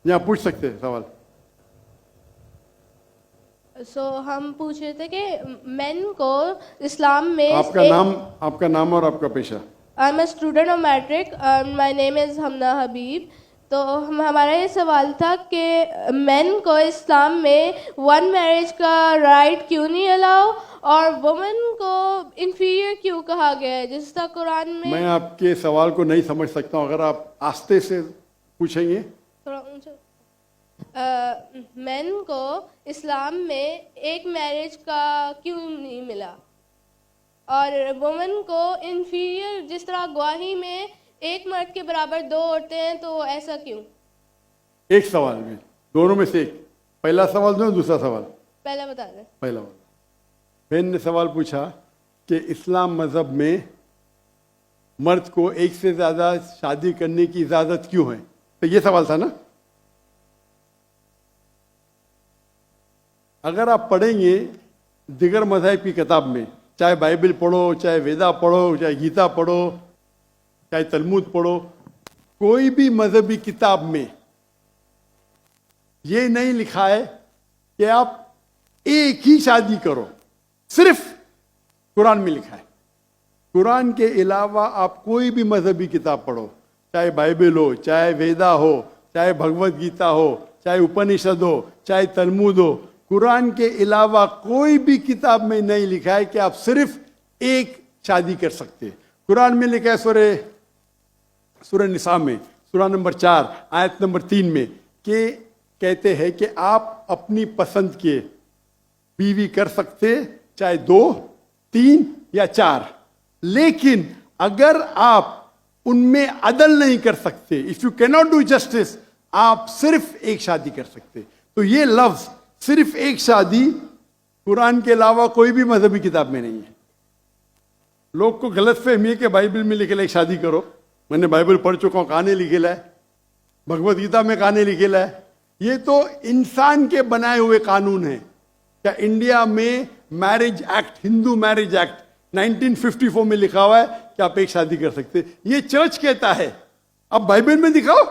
यहाँ पूछ सकते हैं सवाल। हम पूछ रहे थे कि मेन को इस्लाम में आपका नाम और आपका पेशा। I am a student of matric, my name is Hamna Habib. तो हमारा ये सवाल था कि मेन को इस्लाम में वन मैरिज का राइट क्यों नहीं अलाउ, और वुमेन को इन्फीरियर क्यों कहा गया है, जिस तरह कुरान में। मैं आपके सवाल को नहीं समझ सकता हूँ, अगर आप आस्ते से पूछेंगे। थोड़ा ऊंचा। मेन को इस्लाम में एक मैरिज का क्यों नहीं मिला, और वुमेन को इन्फीरियर, जिस तरह गवाही में एक मर्द के बराबर दो औरतें हैं, तो ऐसा क्यों? एक सवाल में, दोनों में से एक। पहला सवाल दो, दूसरा सवाल। पहला बता दें। पहला सवाल, बहन ने सवाल पूछा कि इस्लाम मजहब में मर्द को एक से ज्यादा शादी करने की इजाजत क्यों है, तो ये सवाल था ना। अगर आप पढ़ेंगे दिगर मज़हब की किताब में, चाहे बाइबल पढ़ो, चाहे वेदा पढ़ो, चाहे गीता पढ़ो, चाहे तलमुद पढ़ो, कोई भी मजहबी किताब में ये नहीं लिखा है कि आप एक ही शादी करो। सिर्फ कुरान में लिखा है। कुरान के अलावा आप कोई भी मजहबी किताब पढ़ो, चाहे बाइबल हो, चाहे वेदा हो, चाहे भगवत गीता हो, चाहे उपनिषद हो, चाहे तलमुद हो, कुरान के अलावा कोई भी किताब में नहीं लिखा है कि आप सिर्फ एक शादी कर सकते हैं। कुरान में लिखा है सूरह निसा में, सूरह नंबर 4 आयत नंबर 3 में, कि कहते हैं कि आप अपनी पसंद के बीवी कर सकते, चाहे 2, 3 या 4, लेकिन अगर आप उनमें अदल नहीं कर सकते, if you cannot do justice, आप सिर्फ एक शादी कर सकते। तो ये लफ्ज सिर्फ एक शादी कुरान के अलावा कोई भी मजहबी किताब में नहीं है। लोग को गलत फहमी है कि बाइबल में लिखेला एक शादी करो। मैंने बाइबल पढ़ चुका हूं, कहानी लिखेला है, भगवत गीता में कहानी लिखेला है। ये तो इंसान के बनाए हुए कानून है। क्या इंडिया में marriage act, Hindu marriage act 1954 में लिखा हुआ है कि आप एक शादी कर सकते, ये चर्च कहता है। अब बाइबल में दिखाओ।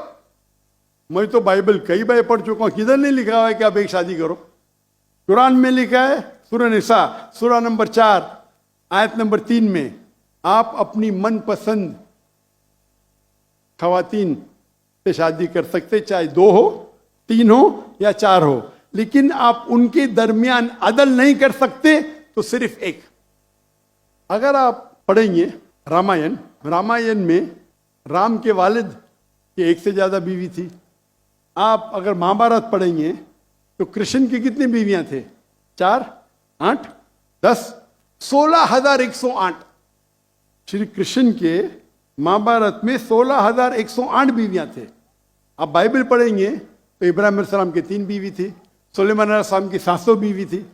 मैं तो बाइबल कई बार पढ़ चुका हूं, किधर नहीं लिखा हुआ है कि आप एक शादी करो। कुरान में लिखा है सूरह निसा सूरह नंबर 4 आयत नंबर 3 में, आप अपनी मनपसंद खवातीन से शादी कर सकते, चाहे 2 हो, 3 हो या 4 हो, लेकिन आप उनके दरमियान अदल नहीं कर सकते, तो सिर्फ एक। अगर आप पढ़ेंगे रामायण में राम के वालिद की एक से ज्यादा बीवी थी। आप अगर महाभारत पढ़ेंगे तो कृष्ण की कितनी बीवियां थे? 4, 8, 10, 16,108। श्री कृष्ण के महाभारत में 16,108 बीवियां थे। आप बाइबल पढ़ेंगे तो इब्राहिम अलैहिस्सलाम की 3 बीवी थी, सुलेमान अलैहिस्सलाम की 700 बीवी थी।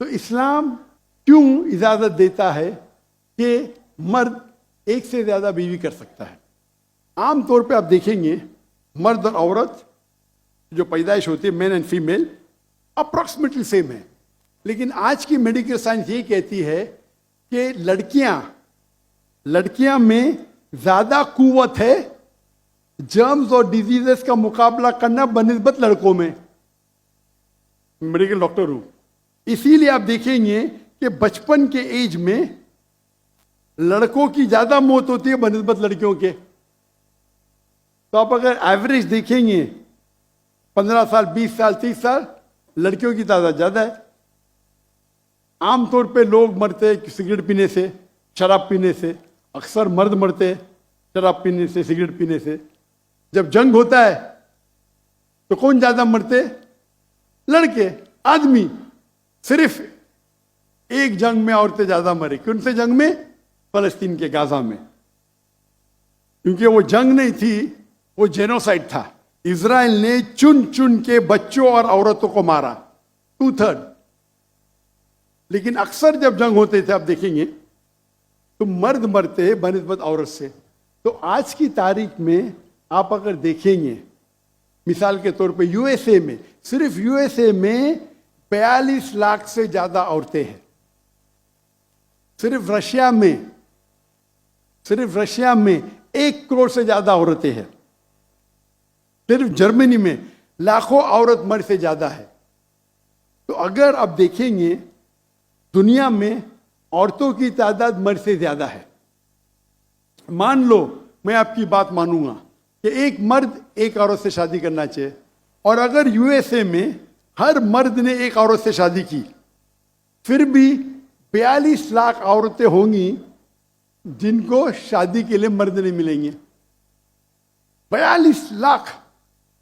तो इस्लाम क्यों इजाजत देता है कि मर्द एक से ज्यादा बीवी कर सकता है? आमतौर पे आप देखेंगे मर्द और औरत जो पैदाइश होती है, main and female, approximately same है। लेकिन आज की मेडिकल साइंस ये कहती है कि लड़कियां में ज्यादा कुव्वत है जर्म्स और डिजीजेस का मुकाबला करना बनिस्बत लड़कों में। मेडिकल डॉक्टर हूं, इसीलिए आप देखेंगे कि बचपन के एज में लड़कों की ज्यादा मौत होती है बनिस्बत लड़कियों के। तो आप अगर एवरेज देखेंगे 15 साल, 20 साल, 30 साल, लड़कियों की तादाद ज्यादा है। आमतौर पे लोग मरते हैं सिगरेट पीने से, शराब पीने से। अक्सर मर्द मरते हैं शराब पीने से, सिगरेट पीने से। जब जंग होता है तो कौन ज्यादा मरते? लड़के, आदमी। सिर्फ एक जंग में औरतें ज्यादा मरी। कौन से जंग में? फलस्तीन के गाजा में। क्योंकि वो जंग नहीं थी, वो जेनोसाइड था। इजराइल ने चुन चुन के बच्चों और औरतों को मारा, 2/3। लेकिन अक्सर जब जंग होते थे, आप देखेंगे तो मर्द मरते हैं बनिस्बत औरत से। तो आज की तारीख में आप अगर देखेंगे, मिसाल के तौर पे यूएसए में, सिर्फ यूएसए में 42 लाख से ज्यादा औरतें हैं। सिर्फ रशिया में 1 करोड़ से ज्यादा औरतें हैं। सिर्फ जर्मनी में लाखों औरत मर्द से ज्यादा है। तो अगर आप देखेंगे दुनिया में औरतों की तादाद मर्द से ज्यादा है। मान लो मैं आपकी बात मानूंगा कि एक मर्द एक औरत से शादी करना चाहिए, और अगर यूएसए में हर मर्द ने एक औरत से शादी की, फिर भी 42 लाख औरतें होंगी जिनको शादी के लिए मर्द नहीं मिलेंगे। 42 लाख।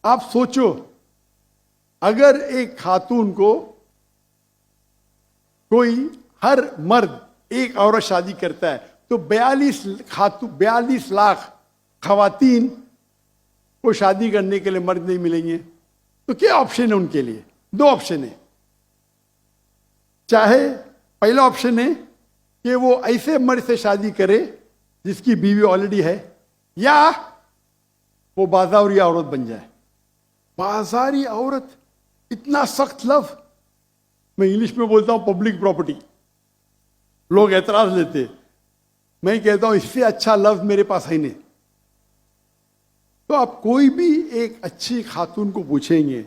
आप सोचो, अगर एक खातून को कोई हर मर्द एक औरत शादी करता है तो 42 लाख खवातीन को शादी करने के लिए मर्द नहीं मिलेंगे। तो क्या ऑप्शन है उनके लिए? 2 ऑप्शन है। चाहे पहला ऑप्शन है कि वो ऐसे मर्द से शादी करे जिसकी बीवी ऑलरेडी है, या वो बाजारी औरत बन जाए। बाजारी औरत, इतना सख्त लफ्ज, मैं इंग्लिश में बोलता हूं पब्लिक प्रॉपर्टी। लोग एतराज लेते, मैं कहता हूं इससे अच्छा लफ्ज मेरे पास है नहीं। तो आप कोई भी एक अच्छी खातून को पूछेंगे,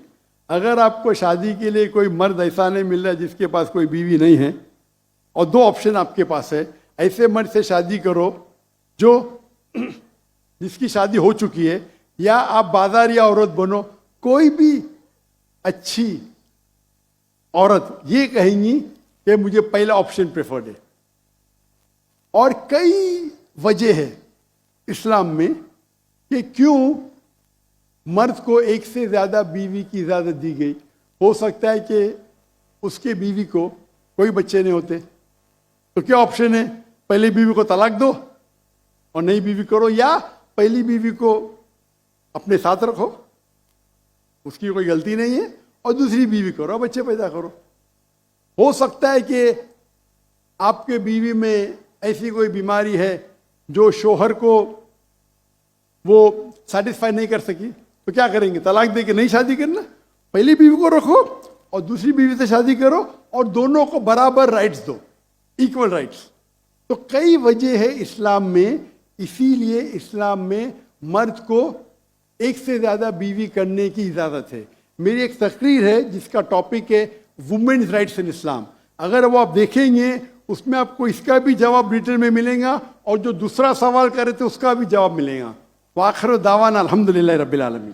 अगर आपको शादी के लिए कोई मर्द ऐसा नहीं मिल रहा है जिसके पास कोई बीवी नहीं है, और 2 ऑप्शन आपके पास है, ऐसे मर्द से शादी करो जो जिसकी शादी हो चुकी है, या आप बाजारी औरत बनो। कोई भी अच्छी औरत ये कहेंगी कि मुझे पहला ऑप्शन प्रेफर्ड है। और कई वजह है इस्लाम में कि क्यों मर्द को एक से ज्यादा बीवी की इजाजत दी गई। हो सकता है कि उसके बीवी को कोई बच्चे नहीं होते, तो क्या ऑप्शन है? पहली बीवी को तलाक दो और नई बीवी करो, या पहली बीवी को अपने साथ रखो, उसकी कोई गलती नहीं है, और दूसरी बीवी करो, बच्चे पैदा करो। हो सकता है कि आपके बीवी में ऐसी कोई बीमारी है जो शोहर को वो सेटिस्फाई नहीं कर सकी, तो क्या करेंगे? तलाक दे के नहीं शादी करना, पहली बीवी को रखो और दूसरी बीवी से शादी करो, और दोनों को बराबर राइट्स दो, इक्वल राइट्स। तो कई वजह है इस्लाम में, इसीलिए इस्लाम में मर्द को एक से ज्यादा बीवी करने की इजाजत है। मेरी एक तकरीर है जिसका टॉपिक है वुमेन्स राइट्स इन इस्लाम। अगर वो आप देखेंगे उसमें आपको इसका भी जवाब रिटर्न में मिलेगा, और जो दूसरा सवाल करे थे उसका भी जवाब मिलेगा। वाखिर दावाना अल्हम्दुलिल्लाह रब्बिल आलमीन।